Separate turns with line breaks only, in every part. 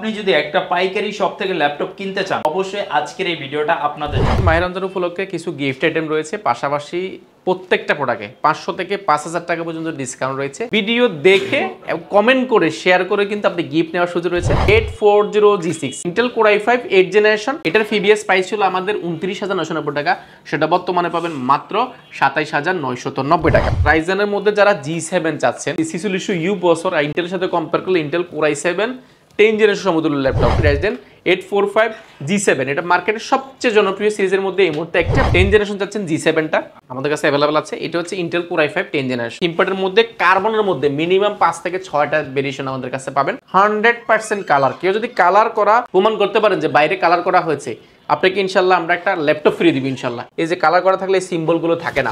আপনি যদি একটা পাইকারি শপ থেকে ল্যাপটপ কিনতে চান অবশ্যই আজকের এই ভিডিওটা আপনাদের জন্য।
মাহে রমজান উপলক্ষে কিছু গিফট আইটেম রয়েছে, পাশাপাশি প্রত্যেকটা প্রোডাক্টে 500 থেকে 5000 টাকা পর্যন্ত ডিসকাউন্ট রয়েছে। ভিডিও দেখে কমেন্ট করে শেয়ার করে কিন্তু আপনি গিফট নেওয়ার সুযোগ রয়েছে। 840G6 Intel Core i5 8th generation, এটার ফিবিএস প্রাইস ছিল আমাদের 29,990 টাকা, সেটা বর্তমানে পাবেন মাত্র 27,990 টাকা। রাইজেনের মধ্যে যারা G7 চাচ্ছেন, 46U প্রসেসর, ইন্টেলের সাথে কম্পেয়ার করলে Intel core i7 10th generation সমতুল্য ল্যাপটপ, রাইজেন 845G7, এটা মার্কেটের সবচেয়ে জনপ্রিয় সিরিজের মধ্যে এই মুহূর্তে একটা। 10th জেনারেশন চাচ্ছেন G7টা আমাদের কাছে অ্যাভেলেবল আছে। এটা হচ্ছে Intel Core i5 10th generation. ইম্পোর্টের মধ্যে কার্বনের মধ্যে মিনিমাম 5 থেকে 6টা ভেরিয়েশন আমাদের কাছে পাবেন। 100% কালার, কেউ যদি কালার করা প্রমাণ করতে পারেন যে বাইরে কালার করা হয়েছে, আপনাকে ইনশাল্লাহ আমরা একটা ল্যাপটপ ফ্রি দিব ইনশাল্লাহ। এই যে কালার করা থাকলে এই সিম্বলগুলো থাকে না,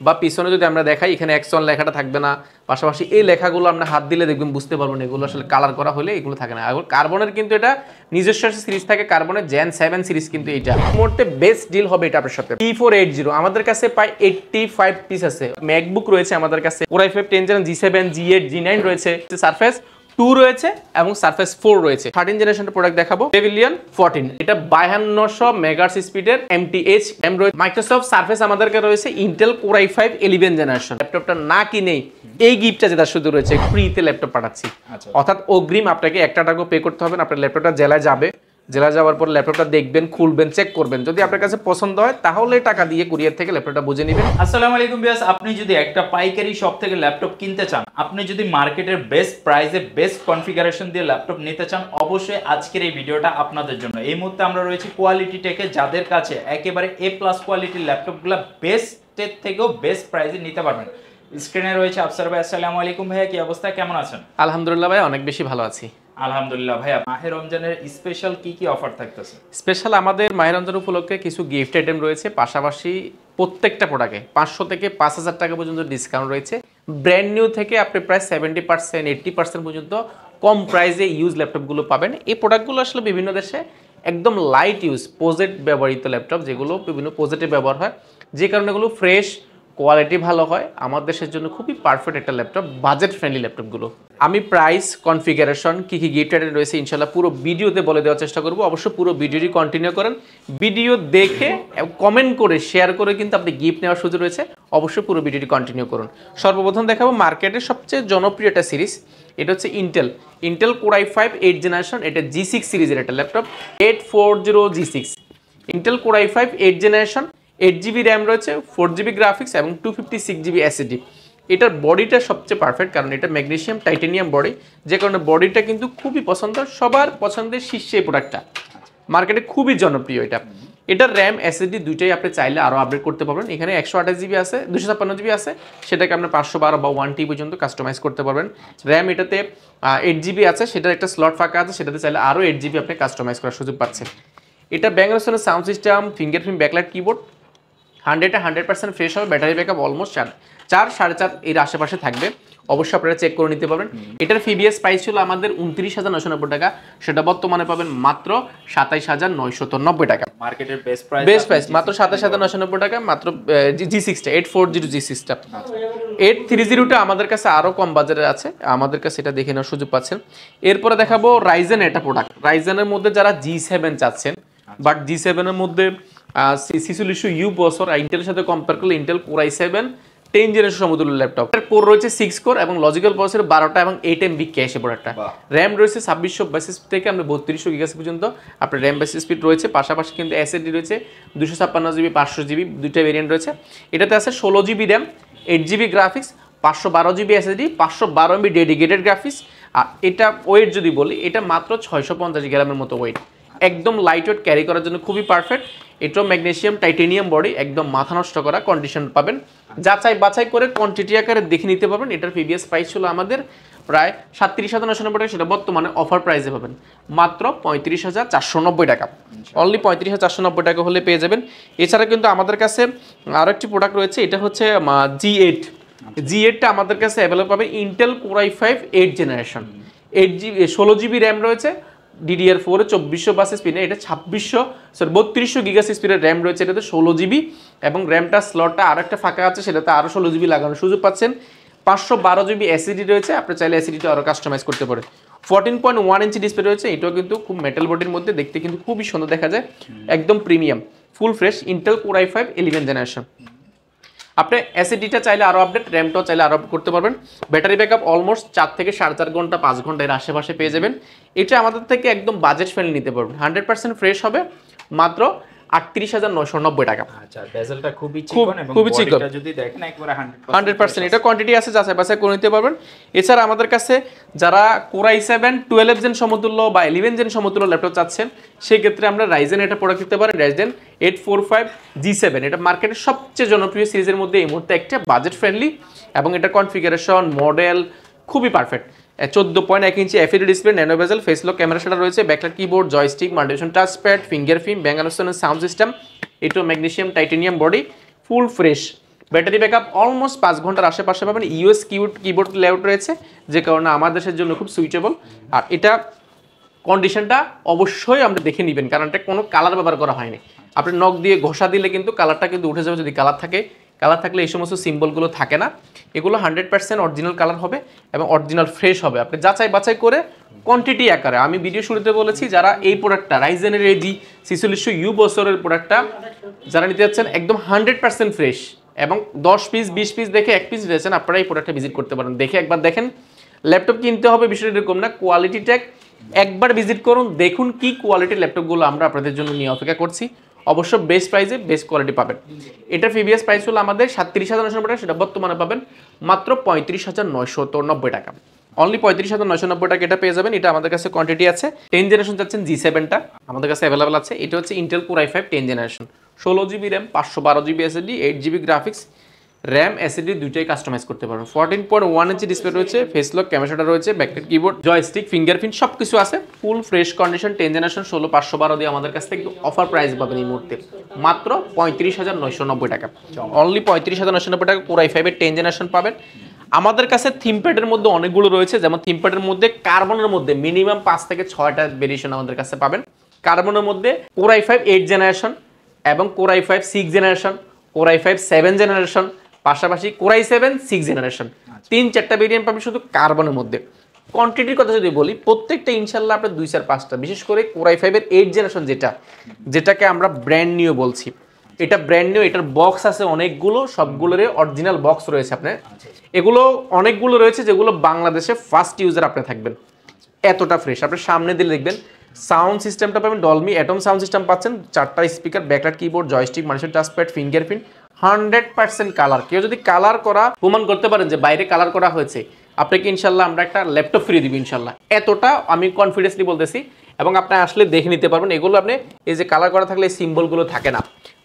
বা পিছনে যদি আমরা দেখাই এখানে X1 লেখাটা থাকবে না, পাশাপাশি এই লেখাগুলো আমরা হাত দিলে দেখবেন বুঝতে পারবেন এগুলো আসলে কালার করা হলে এগুলো থাকে না। আর কার্বনের কিন্তু এটা নিজস্ব সিরিজ থাকে, কার্বনের Gen 7 সিরিজ কিন্তু এটা মুহূর্তে বেস্ট ডিল হবে এটা আপনার সাথে। T480 আমাদের কাছে প্রায় 85 পিস আছে। ম্যাকবুক রয়েছে আমাদের কাছে, core i5 10th generation G7 G8 G9 রয়েছে, সারফেস 2 রয়েছে এবং সারফেস 4 রয়েছে। 13th জেনারেশনের প্রোডাক্ট দেখাবো, পেভিলিয়ন 14, এটা 5200 মেগাহার্টজ স্পিডের MTH RAM রয়েছে। মাইক্রোসফট সারফেস আমাদের কাছে রয়েছে Intel Core i5 11th generation. ল্যাপটপটা না কিনেই এই গিফটটা যেটা শুধু রয়েছে, ফ্রিতে ল্যাপটপ পাঠাচ্ছি। অর্থাৎ অগ্রিম আপনাকে 1 টাকা পে করতে হবে না। আপনার ল্যাপটপটা জেলায় যাবে, জেলা যাওয়ার পর ল্যাপটপটা দেখবেন, খুলবেন, চেক করবেন, যদি আপনার কাছে পছন্দ হয় তাহলে টাকা দিয়ে কুরিয়ার থেকে ল্যাপটপটা বুঝে নেবেন।
আসসালামু আলাইকুম ভিউয়ার্স, আপনি যদি একটা পাইকারি শপ থেকে ল্যাপটপ কিনতে চান, আপনি যদি মার্কেটের বেস্ট প্রাইসে বেস্ট কনফিগারেশন দিয়ে ল্যাপটপ নিতে চান, অবশ্যই আজকের এই ভিডিওটা আপনাদের জন্য। এই মুহূর্তে আমরা রয়েছি কোয়ালিটি টেকে, যাদের কাছে একেবারে A+ কোয়ালিটির ল্যাপটপগুলো বেস্টের থেকেও বেস্ট প্রাইসে নিতে পারবেন। স্ক্রিনে রয়েছে আফসার ভাই। আসসালামু আলাইকুম ভাইয়া, কি অবস্থা, কেমন আছেন?
আলহামদুলিল্লাহ ভাই, অনেক বেশি ভালো আছি।
আলহামদুলিল্লাহ ভাইয়া, মাহে রমজানের স্পেশাল কি অফার থাকতেছে?
স্পেশাল আমাদের মাহে রমজান উপলক্ষে কিছু গিফট আইটেম রয়েছে, পাশাপাশি প্রত্যেকটা প্রোডাক্টে 500 থেকে 5000 টাকা পর্যন্ত ডিসকাউন্ট রয়েছে। ব্র্যান্ড নিউ থেকে আপনি প্রায় 70% 80% পর্যন্ত কম প্রাইসে ইউজ ল্যাপটপগুলো পাবেন। এই প্রোডাক্টগুলো আসলে বিভিন্ন দেশে একদম লাইট ইউজ প্রজেক্ট ব্যবহৃত ল্যাপটপ, যেগুলো বিভিন্ন প্রজেক্টে ব্যবহার হয়, যে কারণে এগুলো ফ্রেশ, কোয়ালিটি ভালো হয়। আমার দেশের জন্য খুবই পারফেক্ট একটা ল্যাপটপ, বাজেট ফ্রেন্ডলি ল্যাপটপগুলো। আমি প্রাইস, কনফিগারেশন, কী কী গিফট আইটেম রয়েছে ইনশাল্লাহ পুরো ভিডিওতে বলে দেওয়ার চেষ্টা করবো। অবশ্যই পুরো ভিডিওটি কন্টিনিউ করেন, ভিডিও দেখে কমেন্ট করে শেয়ার করে কিন্তু আপনি গিফট নেওয়ার সুযোগ রয়েছে। অবশ্যই পুরো ভিডিওটি কন্টিনিউ করুন। সর্বপ্রথম দেখাবো মার্কেটের সবচেয়ে জনপ্রিয় একটা সিরিজ, এটা হচ্ছে Intel Core i5 8th generation, এটা G6 সিরিজের একটা laptop, 840G6 Intel Core i5 8th generation, 8GB RAM রয়েছে, 4GB গ্রাফিক্স এবং 256GB SSD। এটার বডিটা সবচেয়ে পারফেক্ট, কারণ এটা ম্যাগনেসিয়াম টাইটানিয়াম বডি, যে কারণে বডিটা কিন্তু খুবই পছন্দ, সবার পছন্দের শীর্ষে এই প্রোডাক্টটা, মার্কেটে খুবই জনপ্রিয় এটা। এটার র্যাম SSD দুইটাই আপনি চাইলে আরও আপডেট করতে পারবেন। এখানে 128GB আছে, 256GB আছে, সেটাকে আপনি 512 বা 1T পর্যন্ত কাস্টমাইজ করতে পারবেন। র্যাম এটাতে 8GB আছে, সেটার একটা স্লট ফাঁকা আছে, সেটাতে চাইলে আরও 8GB আপনি কাস্টমাইজ করার সুযোগ পাচ্ছেন। এটা Bangalore sound system, fingerprint backlight keyboard, 100% fresh হবে। ব্যাটারি ব্যাকআপ অলমোস্ট 4-4.5 এর আশেপাশে থাকবে, অবশ্যই আপনারা চেক করে নিতে পারবেন। এটার ফিবিএস প্রাইস ছিল আমাদের 29,990 টাকা, সেটা বর্তমানে পাবেন মাত্র 27,990 টাকা।
মার্কেটের বেস্ট
প্রাইস মাত্র 27,990 টাকা, মাত্র G6টা 840G6টা। 830টা আমাদের কাছে আরও কম বাজারে আছে, আমাদের কাছে এটা দেখে নেওয়ার সুযোগ পাচ্ছেন। এরপরে দেখাবো রাইজেন একটা প্রোডাক্ট। রাইজেনের মধ্যে যারা G7 চাচ্ছেন, বাট G7 এর মধ্যে 46U প্রসেসর, ইন্টেলের সাথে কম্পেয়ার করলে Intel core i7 10th generation সমতুল্য ল্যাপটপ। এর কোর রয়েছে 6 কোর এবং লজিক্যাল প্রসেসর 12টা এবং 8MB ক্যাশে প্রোডাক্টটা। র্যাম রয়েছে 2622 থেকে আমরা 3200 গিগাস পর্যন্ত আপনার র্যাম বেস স্পিড রয়েছে, পাশাপাশি কিন্তু SSD রয়েছে 256GB 500GB দুইটা ভেরিয়েন্ট রয়েছে। এটাতে আছে 16GB RAM, 8GB graphics, 512GB SSD, 512MB dedicated graphics. আর এটা ওয়েট যদি বলি, এটা মাত্র 650 গ্রামের মতো ওয়েট, একদম লাইট ওয়েট, ক্যারি করার জন্য খুবই পারফেক্ট। এটাও ম্যাগনেসিয়াম টাইটানিয়াম বডি, একদম মাথা নষ্ট করা কন্ডিশন পাবেন, যাচাই বাছাই করে কোয়ান্টিটি আকারে দেখে নিতে পারবেন। এটার প্রিভিয়াস প্রাইস ছিল আমাদের প্রায় 37,990 টাকা, সেটা বর্তমানে অফার প্রাইসে পাবেন মাত্র 35,490 টাকা। অনলি 35,490 টাকা হলে পেয়ে যাবেন। এছাড়া কিন্তু আমাদের কাছে আরও একটি প্রোডাক্ট রয়েছে, এটা হচ্ছে G8টা আমাদের কাছে অ্যাভেলেবল পাবে Intel Core i5 8th generation, 16GB RAM রয়েছে, DDR4 2400 স্পিড, এটা 3200 গিগাস স্পিডের র্যাম রয়েছে, এটাতে 16GB এবং র্যামটা স্লটটা আর একটা ফাঁকা আছে, সেটাতে আরও 16GB লাগানোর সুযোগ পাচ্ছেন। 512GB SSD রয়েছে, আপনি চাইলে SSDটা আরও কাস্টমাইজ করতে পারেন। 14.1 ইঞ্চি ডিসপ্লে রয়েছে, এটাও কিন্তু খুব মেটাল বডির মধ্যে, দেখতে কিন্তু খুবই সুন্দর দেখা যায়, একদম premium full fresh Intel Core i5 11 generation. আপনি এসএসডিটা চাইলে আরও আপডেট, র্যামটাও চাইলে আরও করতে পারবেন। ব্যাটারি ব্যাকআপ অলমোস্ট 4 থেকে 4.5 ঘন্টা 5 ঘন্টা এর আশেপাশে পেয়ে যাবেন। এটা আমাদের থেকে একদম বাজেট ফ্রেন্ডলি নিতে পারবেন, 100% ফ্রেশ হবে মাত্র 38,990 টাকা।
আচ্ছা, বেজেলটা খুবই চিকন এবং বডিটা যদি দেখেন একবারে
100%, এটা কোয়ান্টিটি আছে, যাচাই বাছাই করে নিতে পারবেন। এছাড়া আমাদের কাছে যারা কোর i7 12 জেন সমতুল্য বা 11 জেন সমতুল্য ল্যাপটপ চাচ্ছেন, সেই ক্ষেত্রে আমরা রাইজেন এটা প্রোডাক্ট দিতে পারি, রাইজেন 845 G7। এটা মার্কেটের সবচেয়ে জনপ্রিয় সিরিজের মধ্যে এই মুহূর্তে একটা, বাজেট ফ্রেন্ডলি এবং এটা কনফিগারেশন মডেল খুবই perfect. 14.1 inch FHD display, nano bezel, face lock camera সেটা রয়েছে, backlight keyboard, joystick, multifunction touchpad, fingerprint, ব্যাঙ্গালোসনের সাউন্ড সিস্টেম, এটো magnesium titanium body, full fresh. Battery backup almost 5 ঘন্টার আশেপাশে পাবেন। ইউএস কিবোর্ড লেআউট রয়েছে, যে কারণে আমার দেশের জন্য খুব সুইটেবল। আর এটা কন্ডিশনটা অবশ্যই আপনি দেখে নেবেন, কারণ এটা কোনো কালার ব্যবহার করা হয়নি। আপনি নখ দিয়ে ঘষা দিলে কিন্তু কালারটা কিন্তু উঠে যাবে, যদি কালার থাকে। কালার থাকলে এই সমস্ত সিম্বলগুলো থাকে না। এগুলো 100% অরিজিনাল কালার হবে এবং অরিজিনাল ফ্রেশ হবে। আপনি যাচাই বাছাই করে কোয়ান্টিটি আকারে, আমি ভিডিও শুরুতে বলেছি, যারা এই প্রোডাক্টটা রাইজেনের এই G4600U বছরের প্রোডাক্টটা যারা নিতে যাচ্ছেন একদম 100% ফ্রেশ এবং 10 পিস 20 পিস দেখে 1 পিস দিয়েছেন, আপনারা এই প্রোডাক্টটা ভিজিট করতে পারেন। দেখে একবার দেখেন, ল্যাপটপ কিনতে হবে বিষয়টা এরকম না, কোয়ালিটি ট্যাগ একবার ভিজিট করুন, দেখুন কি কোয়ালিটির ল্যাপটপগুলো আমরা আপনাদের জন্য নিয়ে অপেক্ষা করছি। অবশ্য বেস্ট প্রাইসে বেস্ট কোয়ালিটি পাবেন। এটা প্রিভিয়াস প্রাইস হলো আমাদের 37,990 টাকা, সেটা বর্তমানে পাবেন মাত্র 35,990 টাকা। অনলি 35,990 টাকা এটা পেয়ে যাবেন। এটা আমাদের কাছে কোয়ান্টিটি আছে। 10 জেনারেশন চাচ্ছেন G7টা আমাদের কাছে অ্যাভেলেবল আছে। এটা হচ্ছে Intel Core i5 10 generation, 16GB RAM, 512GB SSD, 8GB graphics, RAM SSD দুইটাই কাস্টমাইজ করতে পারবেন। 14.1 ইঞ্চি ডিসপ্লে রয়েছে, ফেস লক ক্যামেরা রয়েছে, ব্যাকলাইট কিবোর্ড, জয়স্টিক, ফিঙ্গারপ্রিন্ট সব কিছু আছে। ফুল ফ্রেশ কন্ডিশন, 10 জেনারেশন, 16512 দিয়ে আমাদের কাছ থেকে অফার প্রাইস পাবেন এই মুহূর্তে মাত্র 35,990 টাকা। অনলি 35,990 টাকা কোর i5 এর 10 জেনারেশন পাবেন। আমাদের কাছে থিমপ্যাডের মধ্যে অনেকগুলো রয়েছে, যেমন থিমপ্যাডের মধ্যে কার্বনের মধ্যে মিনিমাম 5 থেকে 6টা ভেরিয়েশন আমাদের কাছে পাবেন। কার্বনের মধ্যে কোর i5 8 জেনারেশন এবং core i5 6 generation, core i5 7 generation, পাশাপাশি কোর i7 6 জেনারেশন, 3-4টা ভেরিয়েন্ট পাবেন শুধু কার্বনের মধ্যে। কোয়ান্টিটির কথা যদি বলি, প্রত্যেকটা ইনশাল্লাহ আপনার 2-4-5টা, বিশেষ করে কোর i5 এর 8 জেনারেশন যেটাকে আমরা ব্র্যান্ড নিউ বলছি, এটা ব্র্যান্ড নিউ। এটার বক্স আছে অনেকগুলো, সবগুলোরই অরিজিনাল বক্স রয়েছে আপনার। এগুলো অনেকগুলো রয়েছে যেগুলো বাংলাদেশে ফার্স্ট ইউজার আপনি থাকবেন, এতটা ফ্রেশ। আপনি সামনে দিলে দেখবেন সাউন্ড সিস্টেমটা পাবেন ডলমি অ্যাটম সাউন্ড সিস্টেম পাচ্ছেন, 4টা speaker, backlight keyboard, joystick, multifunction touchpad, fingerprint, 100% colour. কেউ যদি কালার করা প্রমাণ করতে পারেন যে বাইরে কালার করা হয়েছে, আপনাকে ইনশাল্লাহ আমরা একটা ল্যাপটপ ফ্রি দিব ইনশাল্লাহ, এতটা আমি কনফিডেন্সলি বলতেছি। এবং আপনি আসলে দেখে নিতে পারবেন। এগুলো আপনি এই যে কালার করা থাকলে এই সিম্বলগুলো থাকে না,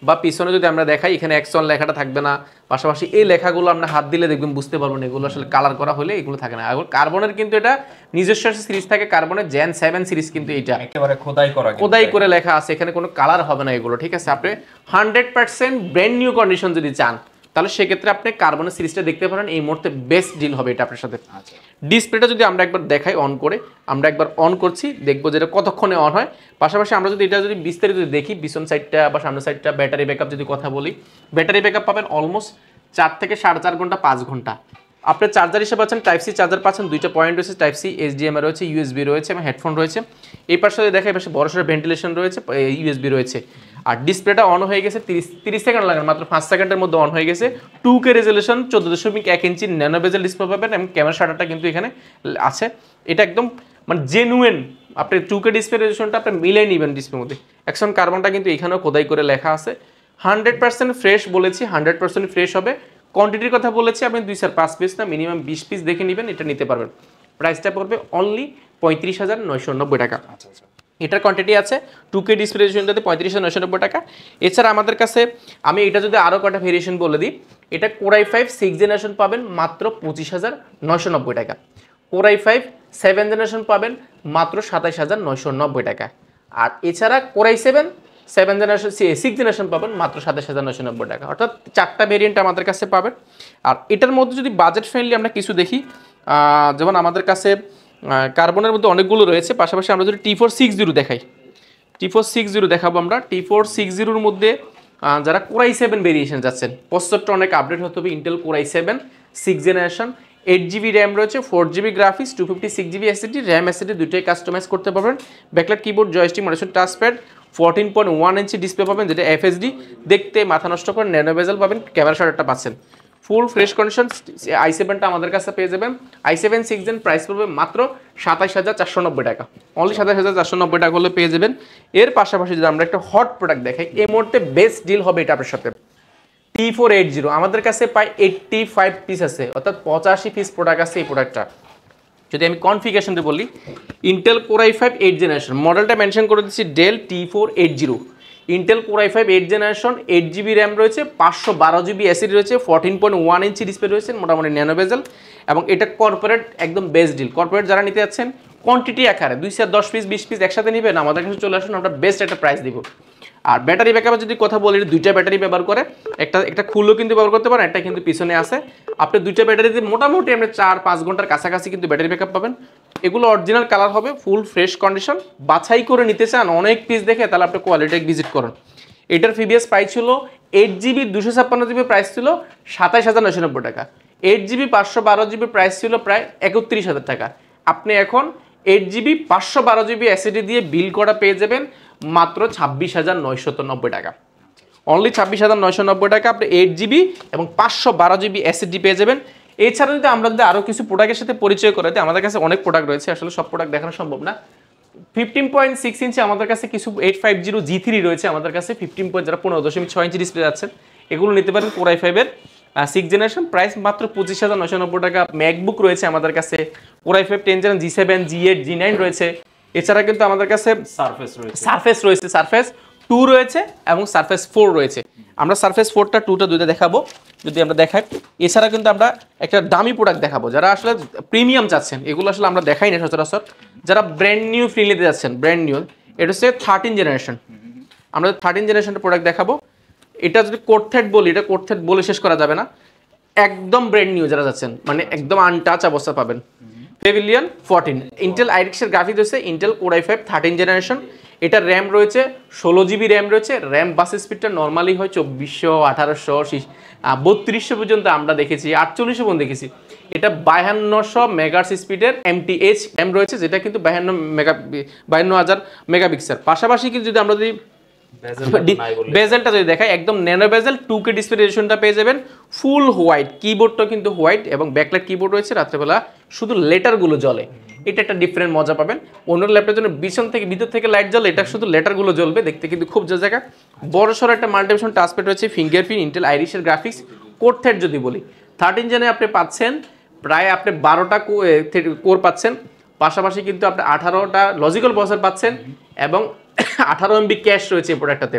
বা পিছনে যদি আমরা দেখাই এখানে অ্যাকশন লেখাটা থাকবে না, পাশাপাশি এই লেখাগুলো আপনি হাত দিলে দেখবেন বুঝতে পারবেন এগুলো আসলে কালার করা হলে এগুলো থাকে না। আর কার্বনের কিন্তু এটা নিজস্ব সিরিজ থাকে, কার্বনের জেন 7 সিরিজ কিন্তু এটা
একেবারে খোদাই
করে লেখা আছে, এখানে কোনো কালার হবে না এগুলো, ঠিক আছে। আপনি 100% ব্র্যান্ড নিউ কন্ডিশন যদি চান, তাহলে সেক্ষেত্রে আপনি কার্বনের সিরিজটা দেখতে পারেন, এই মুহূর্তে বেস্ট ডিল হবে এটা আপনার সাথে। ডিসপ্লেটা যদি আমরা একবার দেখাই অন করে, আমরা একবার অন করছি, দেখবো যেটা কতক্ষণে অন হয়। পাশাপাশি আমরা যদি এটা যদি বিস্তারিত দেখি, পিছন সাইডটা বা সামনের সাইডটা, ব্যাটারি ব্যাকআপ যদি কথা বলি, ব্যাটারি ব্যাকআপ পাবেন অলমোস্ট 4 থেকে 4.5 ঘন্টা 5 ঘন্টা। আপনার চার্জার হিসেবে পাচ্ছেন টাইপ সি চার্জার পাচ্ছেন, 2টা পয়েন্ট রয়েছে, টাইপ সি, এইচডিএমআই রয়েছে, ইউএসবি রয়েছে এবং হেডফোন রয়েছে। এই পাশে যদি দেখা, এই পাশে বড়সড় ভেন্টিলেশন রয়েছে, ইউএসবি রয়েছে। আর ডিসপ্লেটা অন হয়ে গেছে, 30 সেকেন্ড লাগে, মাত্র 5 সেকেন্ডের মধ্যে অন হয়ে গেছে। 2K রেজলিউশন, 14.1 ইঞ্চি ন্যানো বেজেল ডিসপ্লে পাবেন এবং ক্যামেরা শাটারটা কিন্তু এখানে আছে। এটা একদম মানে জেনুইন, আপনি 2K ডিসপ্লে রেজলিউশনটা আপনি মিলিয়ে নেবেন ডিসপ্লের মধ্যে। অ্যাকশন কার্বনটা কিন্তু এখানেও খোদাই করে লেখা আছে। 100% ফ্রেশ বলেছি, 100% ফ্রেশ হবে। কোয়ান্টিটির কথা বলেছি, আপনি 2-4-5 পিস না মিনিমাম 20 পিস দেখে নেবেন, এটা নিতে পারবেন। প্রাইসটা পড়বে অনলি 35,990 টাকা। এটার কোয়ান্টিটি আছে 2K ডিসপ্লে রেজলিউশনটাতে 35,990 টাকা। এছাড়া আমাদের কাছে আমি এটা যদি আরও কটা ভেরিয়েশন বলে দিই, এটা কোর i5 6 জেনারেশন পাবেন মাত্র 25,990 টাকা। কোর i5 7 জেনারেশন পাবেন মাত্র 27,990 টাকা। আর এছাড়া কোর i7 7 জেনারেশন 6 জেনারেশন পাবেন মাত্র 27,990 টাকা। অর্থাৎ 4টা ভেরিয়েন্ট আমাদের কাছে পাবেন। আর এটার মধ্যে যদি বাজেট ফ্রেন্ডলি আমরা কিছু দেখি, যেমন আমাদের কাছে কার্বনের মধ্যে অনেকগুলো রয়েছে। পাশাপাশি আমরা যদি T460 দেখাই, T460 দেখাবো আমরা। T460-র মধ্যে যারা কোর i7 ভেরিয়েশন যাচ্ছেন, প্রসেসরটা অনেক আপডেট হতে হবে, Intel core i7 6 generation, 8GB RAM রয়েছে, 4GB graphics, 256GB SSD, RAM SSD দুটোই কাস্টমাইজ করতে পারবেন। Backlight keyboard, joystick, monitor, touchpad, 14.1 inch display পাবেন যেটা এফএসডি, দেখতে মাথা নষ্ট করে ন্যানো বেজেল পাবেন, ক্যামেরা শাটারটা পাচ্ছেন ফুল ফ্রেশ কন্ডিশন। i7টা আমাদের কাছে পেয়ে যাবেন, i7 6 Gen প্রাইস পড়বে মাত্র 27490 টাকা, অনলি 27490 টাকা হলে পেয়ে যাবেন। এর পাশাপাশি যদি আমরা একটা হট প্রোডাক্ট দেখাই, এই মুহূর্তে বেস্ট ডিল হবে এটা আপনার সাথে। T480 আমাদের কাছে প্রায় 85 পিস আছে, অর্থাৎ 85 পিস প্রোডাক্ট আছে এই প্রোডাক্টটা। যদি আমি কনফিগারেশনটা বলি, ইন্টেল কোর i5 8 জেনারেশন, মডেলটা মেনশন করে দিচ্ছি Dell T480, Intel Core i5 8 generation, 8GB RAM রয়েছে, 512GB এসএসডি রয়েছে, 14.1 ইঞ্চি ডিসপ্লে রয়েছে, মোটামুটি ন্যানো বেজেল, এবং এটা কর্পোরেট একদম বেস্ট ডিল। কর্পোরেট যারা নিতে যাচ্ছেন কোয়ান্টিটি আকারে 210 পিস 20 পিস একসাথে নেবেন, আমাদের কাছে চলে আসুন, আমরা বেস্ট একটা প্রাইস দিব। আর ব্যাটারি ব্যাকআপের যদি কথা বলি, দুইটা ব্যাটারি ব্যবহার করে, একটা খুললেও কিন্তু ব্যবহার করতে পারেন, একটা কিন্তু পিছনে আছে। আপনি দুইটা ব্যাটারিতে মোটামুটি আপনি 4-5 ঘন্টার কাছাকাছি কিন্তু ব্যাটারি ব্যাকআপ পাবেন। এগুলো অরিজিনাল কালার হবে, ফুল ফ্রেশ কন্ডিশন। বাছাই করে নিতে চান অনেক পিস দেখে, তাহলে আপনি কোয়ালিটি ভিজিট করুন। এটার প্রিভিয়াস প্রাইস ছিল 8GB 256GB প্রাইস ছিল 27990 টাকা, 8GB 512GB প্রাইস ছিল প্রায় 31000 টাকা। আপনি এখন 8GB 512GB এসএসডি দিয়ে বিল করা পেয়ে যাবেন মাত্র 26990 টাকা, অনলি 26990 টাকা। আপনি 8GB এবং 512GB এসএসডি পেয়ে যাবেন। এছাড়া যদি আমরা আরও কিছু প্রোডাক্টের সাথে পরিচয় করে দিই, আমাদের কাছে অনেক প্রোডাক্ট রয়েছে, আসলে সব প্রোডাক্ট দেখানো সম্ভব না। 15.6 ইঞ্চি আমাদের কাছে কিছু 850 G3 রয়েছে আমাদের কাছে, 15.6 ইঞ্চি ডিসপ্লে যাচ্ছেন, এগুলো নিতে পারেন। কোর i5 এর 6 জেনারেশন, প্রাইস মাত্র 25990 টাকা। ম্যাকবুক রয়েছে আমাদের কাছে, core i5 10 gen, G7, G8, G9 রয়েছে। এছাড়া কিন্তু আমাদের কাছে সারফেস রয়েছে, সারফেস 2 রয়েছে এবং সারফেস 4 রয়েছে। আমরা সারফেস 4টা 2টা দুইটা দেখাবো যদি আমরা দেখাই। এছাড়া কিন্তু আমরা একটা দামি প্রোডাক্ট দেখাবো, যারা আসলে প্রিমিয়াম চাচ্ছেন, এগুলো আসলে আমরা দেখাই না সচরাচর। যারা ব্র্যান্ড নিউ ফ্রি নিতে যাচ্ছেন, ব্র্যান্ড নিউ, এটা হচ্ছে 13 জেনারেশন, আমরা 13 জেনারেশনের প্রোডাক্ট দেখাবো। এটা যদি কোর্থেড বলি, এটা কোর্থেড বলে শেষ করা যাবে না, একদম ব্র্যান্ড নিউ যারা যাচ্ছেন, মানে একদম আনটাচ অবস্থা পাবেন। পেভিলিয়ন 14 ইন্টেল আইরিক্সের গ্রাফিক্স রয়েছে, ইন্টেল কোর i5 13 জেনারেশন, এটা র্যাম রয়েছে 16GB র্যাম রয়েছে। র্যাম বাস স্পিডটা নর্মালি হয় 2400, 1800, 3200 পর্যন্ত আমরা দেখেছি, 4800 পর্যন্ত দেখেছি। এটা 5200 মেগাহার্টজ স্পিডের MTH র্যাম রয়েছে, যেটা কিন্তু 52000 মেগাপিক্সেল। পাশাপাশি কিন্তু যদি আমরা যদি বেজেলটা যদি দেখাই, একদম ন্যানো বেজেল 2K ডিসপ্লে রেজোলিউশনটা পেয়ে যাবেন, ফুল হোয়াইট, কিবোর্ডটা কিন্তু হোয়াইট এবং ব্যাকলাইট কিবোর্ড রয়েছে। রাত্রেবেলা শুধু লেটারগুলো জ্বলে, এটা একটা ডিফারেন্ট মজা পাবেন। অন্য ল্যাপটপের জন্য ভিতর থেকে লাইট জ্বলে, এটা শুধু লেটারগুলো জ্বলবে, দেখতে কিন্তু খুব জায়গা। বড় সড়ো একটা মাল্টিভিশন টাচপ্যাড রয়েছে, ফিঙ্গারপ্রিন্ট, ইন্টেল আইরিশের গ্রাফিক্স। কোর্থেড যদি বলি, 13 জেনে আপনি পাচ্ছেন প্রায় আপনি 12টা কোর পাচ্ছেন, পাশাপাশি কিন্তু আপনি 18টা লজিক্যাল প্রসেসর পাচ্ছেন এবং 18 MB ক্যাশ রয়েছে এই প্রোডাক্টটাতে।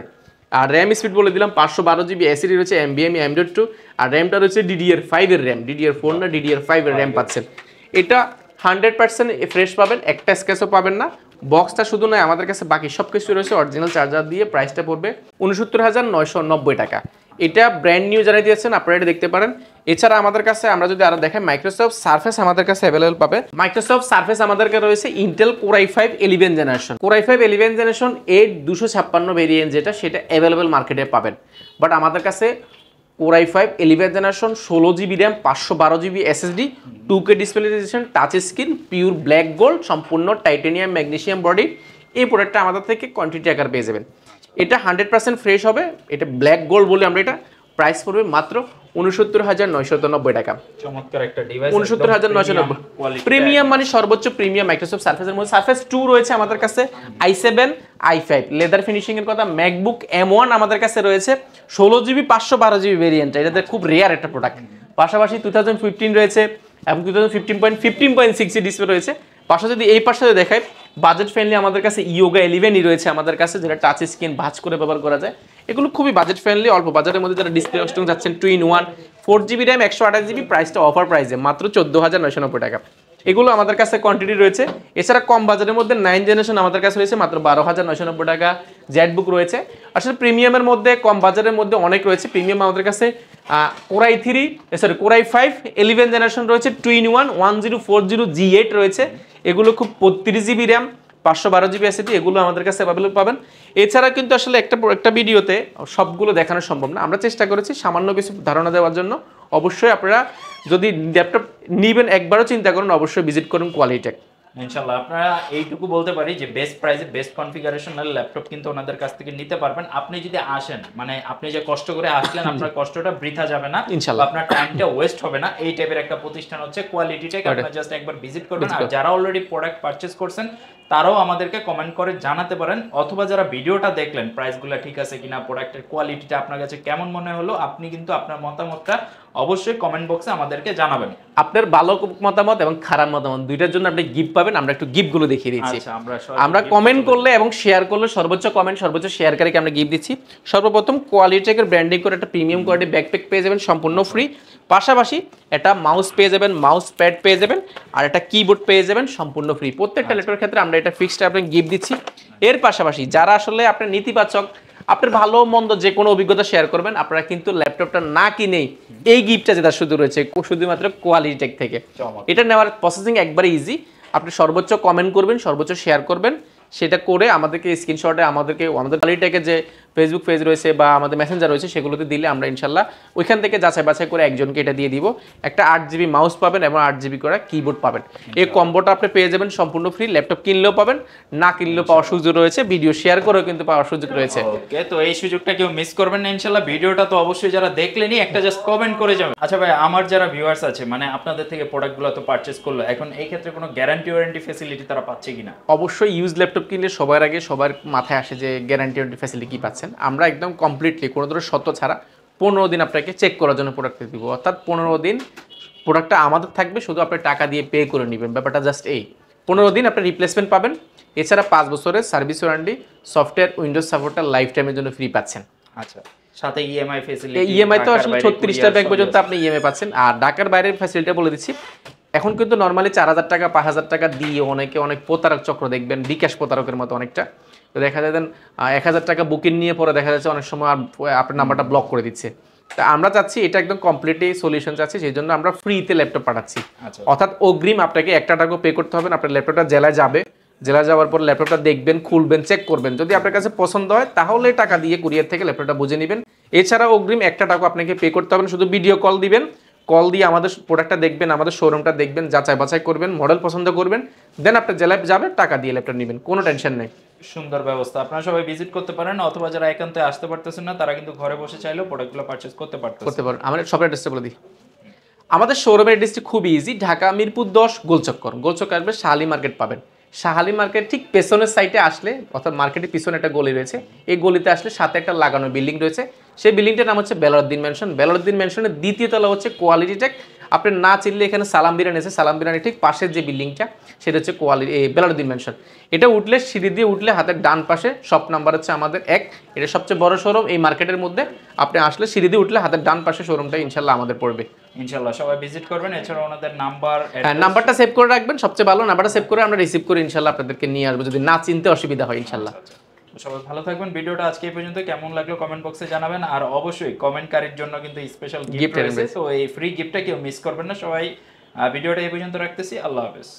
আর র্যাম স্পিড বলে দিলাম, 512GB এসএসডি রয়েছে, NVMe M.2, আর র্যামটা রয়েছে DDR5 এর র্যাম, DDR4 না DDR5 এর র্যাম পাচ্ছেন। এটা 100% ফ্রেশ পাবেন, একটা স্ক্র্যাচও পাবেন না। বক্সটা শুধু নয়, আমাদের কাছে বাকি সব কিছু রয়েছে অরিজিনাল চার্জার দিয়ে। প্রাইসটা পড়বে 69990 টাকা। এটা ব্র্যান্ড নিউ যারা দিয়েছেন আপনারা এটা দেখতে পারেন। এছাড়া আমাদের কাছে আমরা যদি আরো দেখাই, মাইক্রোসফট সারফেস আমাদের কাছে অ্যাভেলেবল পাবে। মাইক্রোসফট সারফেস আমাদের কাছে রয়েছে Intel Core i5 11 generation, core i5 11 generation 8256 variant, যেটা সেটা অ্যাভেলেবল মার্কেটে পাবেন। বাট আমাদের কাছে core i5 11 generation, 16GB RAM, 512GB SSD, 2K display resolution, touch screen, pure black gold, সম্পূর্ণ টাইটানিয়াম ম্যাগনেসিয়াম বডি। এই প্রোডাক্টটা আমাদের থেকে কোয়ান্টিটি আকার পেয়ে যাবেন। এটা 100% ফ্রেশ হবে, এটা ব্ল্যাক গোল্ড বলে আমরা এটা। প্রাইস পড়বে মাত্র 69990 টাকা।
চমৎকার একটা ডিভাইস,
69990। প্রিমিয়াম মানে সর্বোচ্চ প্রিমিয়াম মাইক্রোসফট সারফেসের মধ্যে। সারফেস 2 রয়েছে আমাদের কাছে, i7, i5 লেদার ফিনিশিং এর কথা। ম্যাকবুক M1 আমাদের কাছে রয়েছে 16GB 512GB ভেরিয়েন্ট, এটা খুব রেয়ার একটা প্রোডাক্ট। পাশাপাশি 2015 রয়েছে এবং 2015.6 ডিসপ্লে রয়েছে। পাশাপাশি যদি এই পাশে দেখাই, বাজেট ফ্রেন্ডলি আমাদের কাছে ইয়োগা 11 রয়েছে আমাদের কাছে, যেটা টাচ স্ক্রিন ভাঁজ করে ব্যবহার করা যায়। এগুলো খুবই বাজেট ফ্রেন্ডলি, অল্প বাজারের মধ্যে যারা ডিসপ্লে অপশন যাচ্ছেন 2-in-1, 4GB র্যাম, 128GB, প্রাইসটা অফার প্রাইসে মাত্র 14990 টাকা। এগুলো আমাদের কাছে কোয়ান্টিটি রয়েছে। এছাড়া কম বাজারের মধ্যে 9 জেনারেশন আমাদের কাছে রয়েছে মাত্র 12990 টাকা। জেটবুক রয়েছে। আসলে প্রিমিয়ামের মধ্যে কম বাজারের মধ্যে অনেক রয়েছে। প্রিমিয়াম আমাদের কাছে কোর i5 11 জেনারেশন রয়েছে, 2-in-1 1040 G8 রয়েছে। এগুলো খুব 32GB র্যাম, 512GB এসএসডি, এগুলো আমাদের কাছে অ্যাভেলেবল পাবেন। এছাড়া কিন্তু আসলে একটা ভিডিওতে সবগুলো দেখানো সম্ভব না, আমরা চেষ্টা করেছি সামান্য কিছু ধারণা দেওয়ার জন্য। অবশ্যই আপনারা যদি ল্যাপটপ নেবেন একবারও চিন্তা করুন, অবশ্যই ভিজিট করুন কোয়ালিটেক।
ইনশাআল্লাহ আপনারা এইটুকু বলতে পারি যে বেস্ট প্রাইসে বেস্ট কনফিগারেশনাল ল্যাপটপ কিন্তু ওনাদের কাছ থেকে নিতে পারবেন। আপনি যদি আসেন, মানে আপনি যে কষ্ট করে আসলেন আপনার কষ্টটা বৃথা যাবে না,
ইনশাআল্লাহ
আপনার টাইমটা ওয়েস্ট হবে না। এই টাইপের একটা প্রতিষ্ঠান হচ্ছে কোয়ালিটি টেক। আপনারা জাস্ট একবার ভিজিট করবেন। আর যারা অলরেডি প্রোডাক্ট পারচেজ করছেন তারাও আমাদেরকে কমেন্ট করে জানাতে পারেন, অথবা যারা ভিডিওটা দেখলেন প্রাইসগুলো ঠিক আছে কিনা, প্রোডাক্টের কোয়ালিটিটা আপনার কাছে কেমন মনে হলো, আপনি কিন্তু আপনার মতামতটা অবশ্যই কমেন্ট বক্সে আমাদেরকে জানাবেন।
আপনার ভালো মতামত এবং খারাপ মতামত দুইটার জন্য আপনি গিফট পাবেন। আমরা একটু গিফট গুলো দেখিয়ে দিচ্ছি।
আচ্ছা,
আমরা কমেন্ট করলে এবং শেয়ার করলে সর্বোচ্চ কমেন্ট সর্বোচ্চ শেয়ারকারীকে আমরা গিফট দিচ্ছি। সর্বপ্রথম কোয়ালিটেকের ব্র্যান্ডিং করে একটা প্রিমিয়াম কোয়ালিটি ব্যাকপ্যাক পেয়ে যাবেন সম্পূর্ণ ফ্রি। পাশাপাশি একটা মাউস পেয়ে যাবেন, মাউস প্যাড পেয়ে যাবেন, আর একটা কিবোর্ড পেয়ে যাবেন সম্পূর্ণ ফ্রি। প্রত্যেকটা ল্যাপটপের ক্ষেত্রে আমরা এটা ফিক্সড আপনি গিফট দিচ্ছি। এর পাশাপাশি যারা আসলে আপনার নেতিবাচক, আপনার ভালো মন্দ যে কোনো অভিজ্ঞতা শেয়ার করবেন, আপনারা কিন্তু ল্যাপটপটা না কিনেই এই গিফটটা যেটা শুধু রয়েছে শুধুমাত্র কোয়ালিটেক থেকে। এটা নেওয়ার প্রসেসিং একবারে ইজি। আপনি সর্বোচ্চ কমেন্ট করবেন, সর্বোচ্চ শেয়ার করবেন, সেটা করে আমাদেরকে স্ক্রিনশটে আমাদের কোয়ালিটেকের যে ফেসবুক পেজ রয়েছে বা আমাদের মেসেঞ্জার রয়েছে সেগুলোতে দিলে আমরা ইনশাল্লাহ ওইখান থেকে যাচাই বাছাই করে একজনকে এটা দিয়ে দিব। একটা 8GB মাউস পাবেন এবং 8GB করে কিবোর্ড পাবেন। এই কম্বোটা আপনি পেয়ে যাবেন সম্পূর্ণ ফ্রি। ল্যাপটপ কিনলেও পাবেন, না কিনলেও পাওয়ার সুযোগ রয়েছে, ভিডিও শেয়ার করেও কিন্তু পাওয়ার সুযোগ রয়েছে।
ওকে, তো এই সুযোগটা কেউ মিস করবেন না ইনশাআল্লাহ। ভিডিওটা তো অবশ্যই যারা দেখলেনই একটা জাস্ট কমেন্ট করে যাবেন। আচ্ছা ভাই, আমার যারা ভিউয়ার্স আছে, মানে আপনাদের থেকে প্রোডাক্টগুলো তো পারচেজ করলো, এখন এই ক্ষেত্রে কোনো গ্যারান্টি ওয়ারেন্টি ফ্যাসিলিটি তারা পাচ্ছে কিনা?
অবশ্যই ইউজ ল্যাপটপ কিনলে সবার আগে সবার মাথায় আসে যে গ্যারান্টি ওয়ারেন্টি ফ্যাসিলিটি কি পাচ্ছেন। আমরা একদম কমপ্লিটলি কোনো ধরনের সত্য ছাড়া 15 দিন আপনাকে চেক করার জন্য প্রোডাক্ট দিব। অর্থাৎ 15 দিন প্রোডাক্টটা আমাদের থাকবে, শুধু আপনি টাকা দিয়ে পে করে নেবেন। ব্যাপারটা জাস্ট এই 15 দিন আপনি রিপ্লেসমেন্ট পাবেন। এছাড়া 5 বছরের সার্ভিস ওয়ারেন্টি, সফটওয়্যার উইন্ডোজ সাপোর্টটা লাইফ টাইমের জন্য ফ্রি পাচ্ছেন।
আচ্ছা, সাথে ইএমআই ফ্যাসিলিটি।
ইএমআই তো আসলে 36টা ব্যাংক পর্যন্ত আপনি ইএমআই পাচ্ছেন। আর ঢাকার বাইরের ফ্যাসিলিটি বলে দিচ্ছি, এখন কিন্তু নর্মালি 4000 টাকা 5000 টাকা দিয়ে অনেকে অনেক প্রতারক চক্র দেখবেন, বিকাশ প্রতারকের মতো অনেকটা। তো দেখা যায় 1000 টাকা বুকিং নিয়ে পরে দেখা যাচ্ছে অনেক সময় আপনার নাম্বারটা ব্লক করে দিচ্ছে। তা আমরা চাচ্ছি এটা একদম কমপ্লিটলি সলিউশন চাচ্ছি, সেই জন্য আমরা ফ্রিতে ল্যাপটপ পাঠাচ্ছি। অর্থাৎ অগ্রিম আপনাকে 1 টাকাও পে করতে হবে না। আপনার ল্যাপটপটা জেলায় যাবে, জেলা যাওয়ার পর ল্যাপটপটা দেখবেন, খুলবেন, চেক করবেন। যদি আপনার কাছে পছন্দ হয় তাহলে টাকা দিয়ে কুরিয়ার থেকে ল্যাপটপটা বুঝে নেবেন। এছাড়া অগ্রিম 1 টাকা আপনাকে পে করতে হবে না, শুধু ভিডিও কল দিবেন। কল দিয়ে আমাদের প্রোডাক্টটা দেখবেন, আমাদের শোরুমটা দেখবেন, যাচাই বাছাই করবেন, মডেল পছন্দ করবেন, দেন আপনার জেলায় যাবেন, টাকা দিয়ে ল্যাপটপ নেবেন, কোনো টেনশন নেই।
সুন্দর ব্যবস্থা। আপনারা সবাই ভিজিট করতে পারেন, অথবা যারা একান্তে আসতে পারতেছেন না তারা কিন্তু ঘরে বসে চাইলেও প্রোডাক্টগুলো পারচেজ করতে পারেন।
আমাদের শপের অ্যাড্রেসটা বলে দিই। আমাদের শোরুমের অ্যাড্রেসটি খুব ইজি। ঢাকা মিরপুর 10 গোলচক্কর। গোলচক্কর আসবে শাহালি মার্কেট পাবেন। শাহালি মার্কেট ঠিক পেছনের সাইডে আসলে, অর্থাৎ মার্কেটের পিছনে একটা গলি রয়েছে, এই গলিতে আসলে সাথে একটা লাগানো বিল্ডিং রয়েছে। সেই বিল্ডিংটার নাম হচ্ছে বেলাউদ্দিন ম্যানশন। বেলাউদ্দিন ম্যানশনের দ্বিতীয় তলা হচ্ছে কোয়ালিটি টেক। আপনি না চিনলে এখানে সালাম বিরিয়ানি আছে, সালাম বিরিয়ানি ঠিক পাশের যে বিল্ডিংটা সেটা হচ্ছে বেলাউদ্দিন ম্যানশন। এটা উঠলে, সিঁড়ি দিয়ে উঠলে হাতের ডান পাশে শপ নাম্বার হচ্ছে আমাদের 1। এটা সবচেয়ে বড় শোরুম এই মার্কেটের মধ্যে। আপনি আসলে সিঁড়ি দিয়ে উঠলে হাতের ডান পাশে শোরুমটা ইনশাল্লাহ আমাদের পড়বে।
ইনশাআল্লাহ সবাই ভিজিট করবেন। এছাড়া ওনাদের
নাম্বারটা সেভ করে রাখবেন, সবচেয়ে ভালো। নাম্বারটা সেভ করে আমরা রিসিভ করে ইনশাল্লাহ আপনাদেরকে নিয়ে আসবো যদি না চিনতে অসুবিধা হয় ইনশাল্লাহ।
সবাই ভালো থাকবেন। ভিডিওটা আজকে এই পর্যন্ত। কেমন লাগলো কমেন্ট বক্সে জানাবেন। আর অবশ্যই কমেন্টকারীর জন্য কিন্তু স্পেশাল গিফট রয়েছে, তো এই ফ্রি গিফটটা কেউ মিস করবেন না। সবাই ভিডিওটা এই পর্যন্ত রাখতেছি। আল্লাহ হাফেজ।